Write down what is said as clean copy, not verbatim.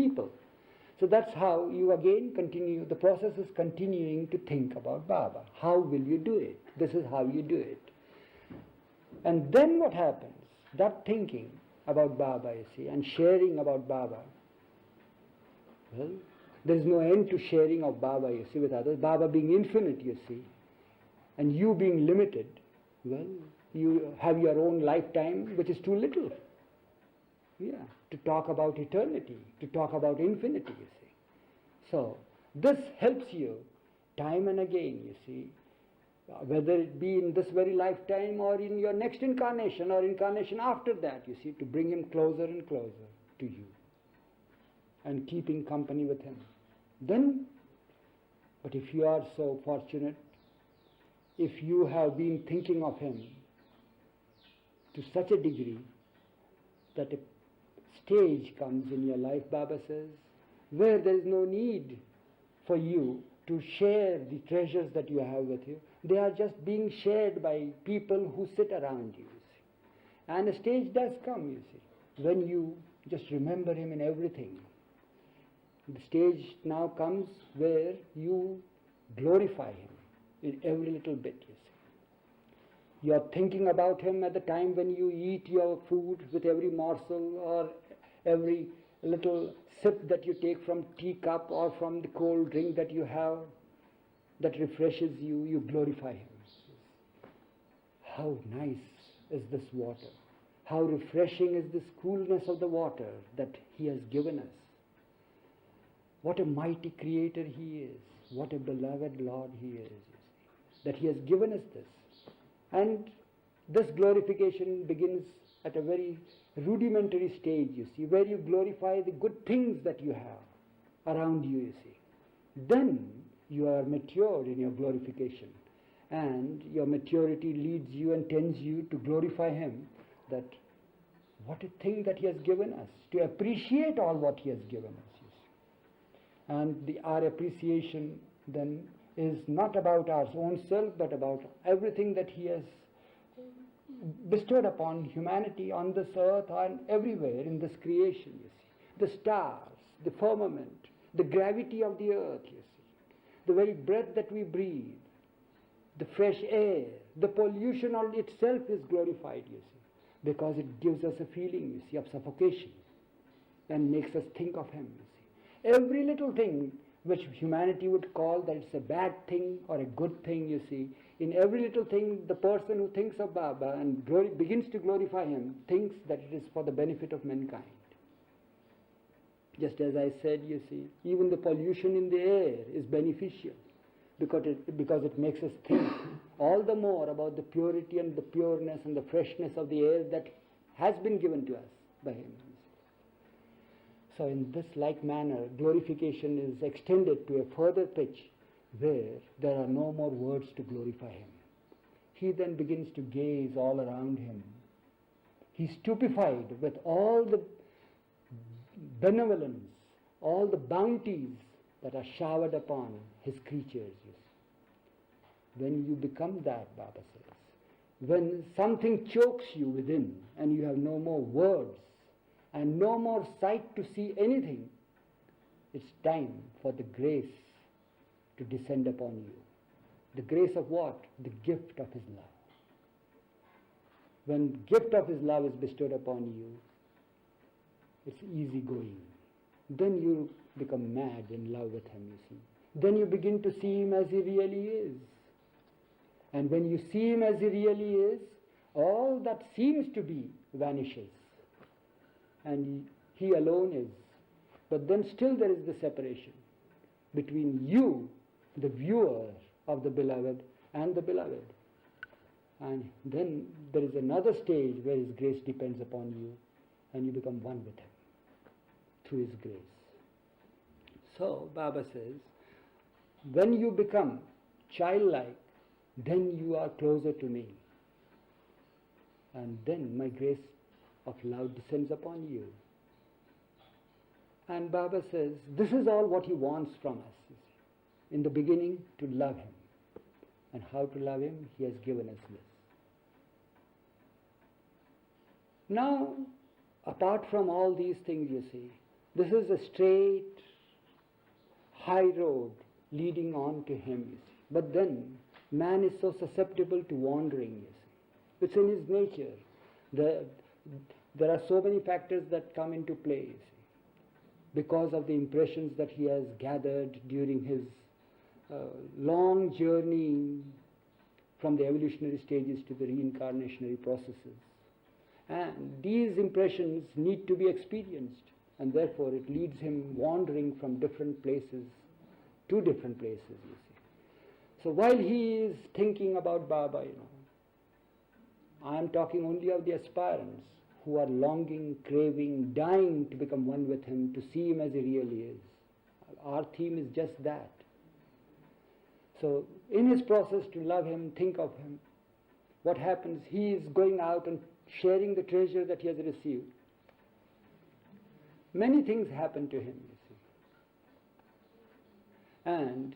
people. So that's how you again continue, the process is continuing to think about Baba. How will you do it? This is how you do it. And then what happens? That thinking about Baba, you see, and sharing about Baba, well, there is no end to sharing of Baba, you see, with others. Baba being infinite, you see, and you being limited, well, you have your own lifetime, which is too little. Yeah, to talk about eternity, to talk about infinity, you see. So, this helps you time and again, you see, whether it be in this very lifetime or in your next incarnation or incarnation after that, you see, to bring him closer and closer to you and keeping company with him. Then, but if you are so fortunate, if you have been thinking of him to such a degree that a stage comes in your life, Baba says, where there is no need for you to share the treasures that you have with you. They are just being shared by people who sit around you, see. And a stage does come, you see, when you just remember him in everything. The stage now comes where you glorify him in every little bit, you see. You are thinking about him at the time when you eat your food, with every morsel or every little sip that you take from teacup or from the cold drink that you have that refreshes you, you glorify him. How nice is this water? How refreshing is this coolness of the water that he has given us? What a mighty creator he is. What a beloved Lord he is, that he has given us this. And this glorification begins at a very rudimentary stage, you see, where you glorify the good things that you have around you, you see. Then you are matured in your glorification, and your maturity leads you and tends you to glorify him, that what a thing that he has given us, to appreciate all what he has given us, you see. And our appreciation then is not about our own self, but about everything that he has bestowed upon humanity on this earth and everywhere in this creation, you see. The stars, the firmament, the gravity of the earth, you see. The very breath that we breathe, the fresh air, the pollution on itself is glorified, you see, because it gives us a feeling, you see, of suffocation and makes us think of him, you see. Every little thing which humanity would call that it's a bad thing or a good thing, you see, in every little thing, the person who thinks of Baba and begins to glorify him thinks that it is for the benefit of mankind. Just as I said, you see, even the pollution in the air is beneficial because it makes us think all the more about the purity and the pureness and the freshness of the air that has been given to us by him. So in this like manner, glorification is extended to a further pitch where there are no more words to glorify him. He then begins to gaze all around him. He's stupefied with all the benevolence, all the bounties that are showered upon his creatures, you see. When you become that, Baba says, when something chokes you within and you have no more words and no more sight to see anything, it's time for the grace to descend upon you. The grace of what? The gift of his love. When gift of his love is bestowed upon you, it's easy going. Then you become mad in love with him, you see. Then you begin to see him as he really is. And when you see him as he really is, all that seems to be vanishes. And he alone is. But then still there is the separation between you, the viewer of the beloved, and the beloved. And then there is another stage where his grace depends upon you and you become one with him through his grace. So Baba says, when you become childlike, then you are closer to me. And then my grace of love descends upon you. And Baba says, this is all what he wants from us. You see. In the beginning, to love him. And how to love him, he has given us this. Now, apart from all these things, you see, This is a straight, high road leading on to him, you see. But then, man is so susceptible to wandering, you see. It's in his nature. There are so many factors that come into play, you see, because of the impressions that he has gathered during his long journey from the evolutionary stages to the reincarnationary processes. And these impressions need to be experienced, and therefore it leads him wandering from different places to different places, you see. So while he is thinking about Baba, I am talking only of the aspirants who are longing, craving, dying to become one with him, to see him as he really is. Our theme is just that. So in his process to love him, think of him, what happens? He is going out and sharing the treasure that he has received. Many things happen to him, you see. And